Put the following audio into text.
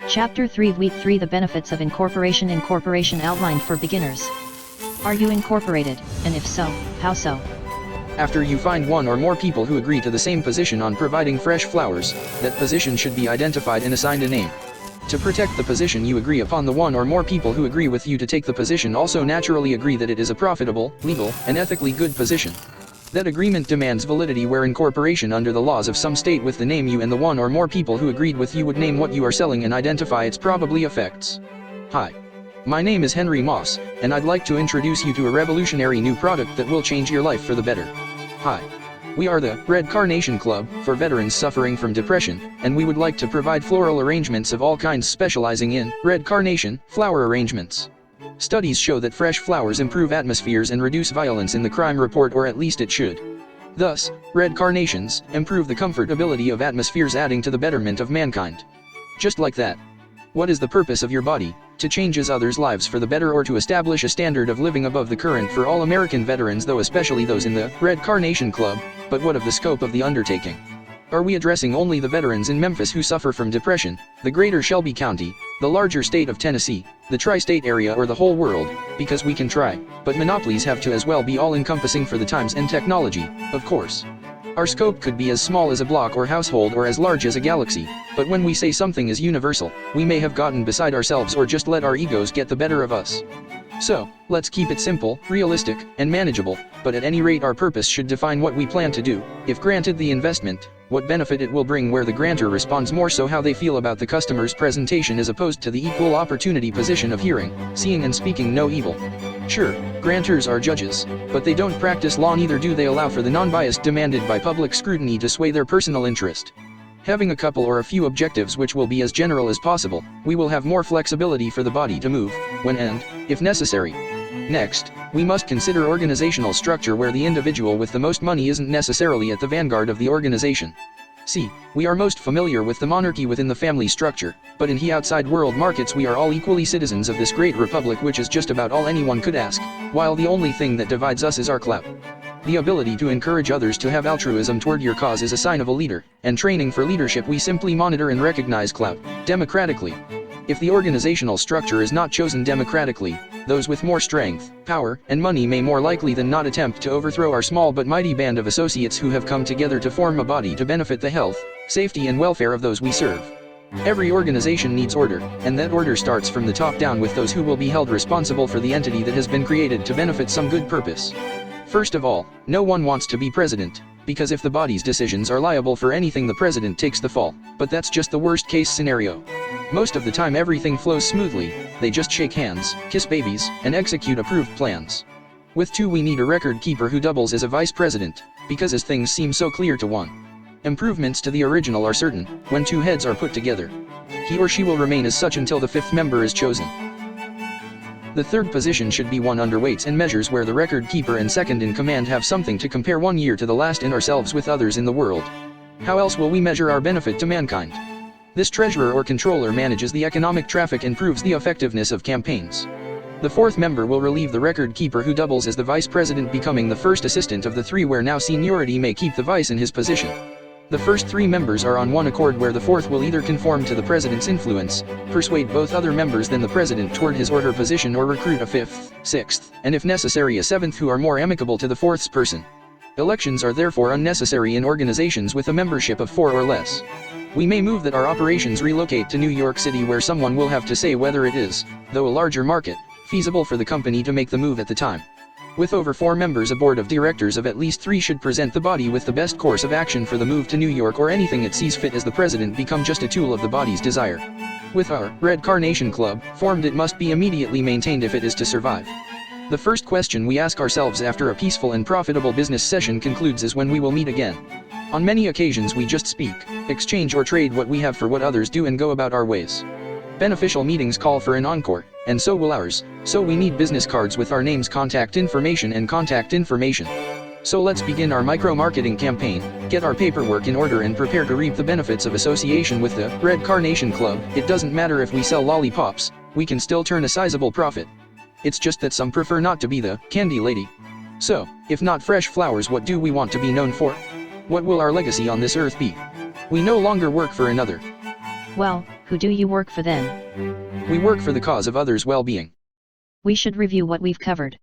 Chapter 3 Week 3 The Benefits of Incorporation. Incorporation outlined for beginners. Are you incorporated, and if so, how so? After you find one or more people who agree to the same position on providing fresh flowers, that position should be identified and assigned a name. To protect the position you agree upon, the one or more people who agree with you to take the position also naturally agree that it is a profitable, legal, and ethically good position. That agreement demands validity, where incorporation under the laws of some state with the name you and the one or more people who agreed with you would name what you are selling and identify its probably effects. Hi. My name is Henry Moss, and I'd like to introduce you to a revolutionary new product that will change your life for the better. Hi. We are the Red Karnation Klub for veterans suffering from depression, and we would like to provide floral arrangements of all kinds specializing in red carnation flower arrangements. Studies show that fresh flowers improve atmospheres and reduce violence in the crime report, or at least it should. Thus, red carnations improve the comfortability of atmospheres, adding to the betterment of mankind. Just like that. What is the purpose of your body? To change others' lives for the better, or to establish a standard of living above the current for all American veterans, though especially those in the Red Karnation Klub. But what of the scope of the undertaking? Are we addressing only the veterans in Memphis who suffer from depression, the greater Shelby County, the larger state of Tennessee, the tri-state area, or the whole world? Because we can try, but monopolies have to as well be all-encompassing for the times and technology, of course. Our scope could be as small as a block or household, or as large as a galaxy, but when we say something is universal, we may have gotten beside ourselves or just let our egos get the better of us. So, let's keep it simple, realistic, and manageable, but at any rate our purpose should define what we plan to do. If granted the investment, what benefit it will bring, where the grantor responds more so how they feel about the customer's presentation as opposed to the equal opportunity position of hearing, seeing and speaking no evil. Sure, grantors are judges, but they don't practice law, neither do they allow for the nonbiased demanded by public scrutiny to sway their personal interest. Having a couple or a few objectives which will be as general as possible, we will have more flexibility for the body to move, when and, if necessary. Next, we must consider organizational structure, where the individual with the most money isn't necessarily at the vanguard of the organization. See, we are most familiar with the monarchy within the family structure, but in the outside world markets we are all equally citizens of this great republic, which is just about all anyone could ask, while the only thing that divides us is our clout. The ability to encourage others to have altruism toward your cause is a sign of a leader, and training for leadership we simply monitor and recognize clout, democratically. If the organizational structure is not chosen democratically, those with more strength, power, and money may more likely than not attempt to overthrow our small but mighty band of associates who have come together to form a body to benefit the health, safety and welfare of those we serve. Every organization needs order, and that order starts from the top down with those who will be held responsible for the entity that has been created to benefit some good purpose. First of all, no one wants to be president, because if the body's decisions are liable for anything, the president takes the fall, but that's just the worst case scenario. Most of the time everything flows smoothly, they just shake hands, kiss babies, and execute approved plans. With two, we need a record keeper who doubles as a vice president, because as things seem so clear to one, improvements to the original are certain. When two heads are put together, he or she will remain as such until the fifth member is chosen. The third position should be one under weights and measures, where the record keeper and second in command have something to compare 1 year to the last and ourselves with others in the world. How else will we measure our benefit to mankind? This treasurer or controller manages the economic traffic and proves the effectiveness of campaigns. The fourth member will relieve the record keeper, who doubles as the vice president, becoming the first assistant of the three, where now seniority may keep the vice in his position. The first three members are on one accord, where the fourth will either conform to the president's influence, persuade both other members than the president toward his order position, or recruit a fifth, sixth, and if necessary a seventh who are more amicable to the fourth's person. Elections are therefore unnecessary in organizations with a membership of 4 or less. We may move that our operations relocate to New York City, where someone will have to say whether it is, though a larger market, feasible for the company to make the move at the time. With over 4 members, a board of directors of at least 3 should present the body with the best course of action for the move to New York, or anything it sees fit, as the president become just a tool of the body's desire. With our Red Karnation Klub formed, it must be immediately maintained if it is to survive. The first question we ask ourselves after a peaceful and profitable business session concludes is when we will meet again. On many occasions we just speak, exchange or trade what we have for what others do, and go about our ways. Beneficial meetings call for an encore, and so will ours, so we need business cards with our names, contact information and contact information. So let's begin our micro-marketing campaign, get our paperwork in order and prepare to reap the benefits of association with the Red Karnation Klub. It doesn't matter if we sell lollipops, we can still turn a sizable profit. It's just that some prefer not to be the candy lady. So, if not fresh flowers, what do we want to be known for? What will our legacy on this earth be? We no longer work for another. Well, Who do you work for then? We work for the cause of others' well-being. We should review what we've covered.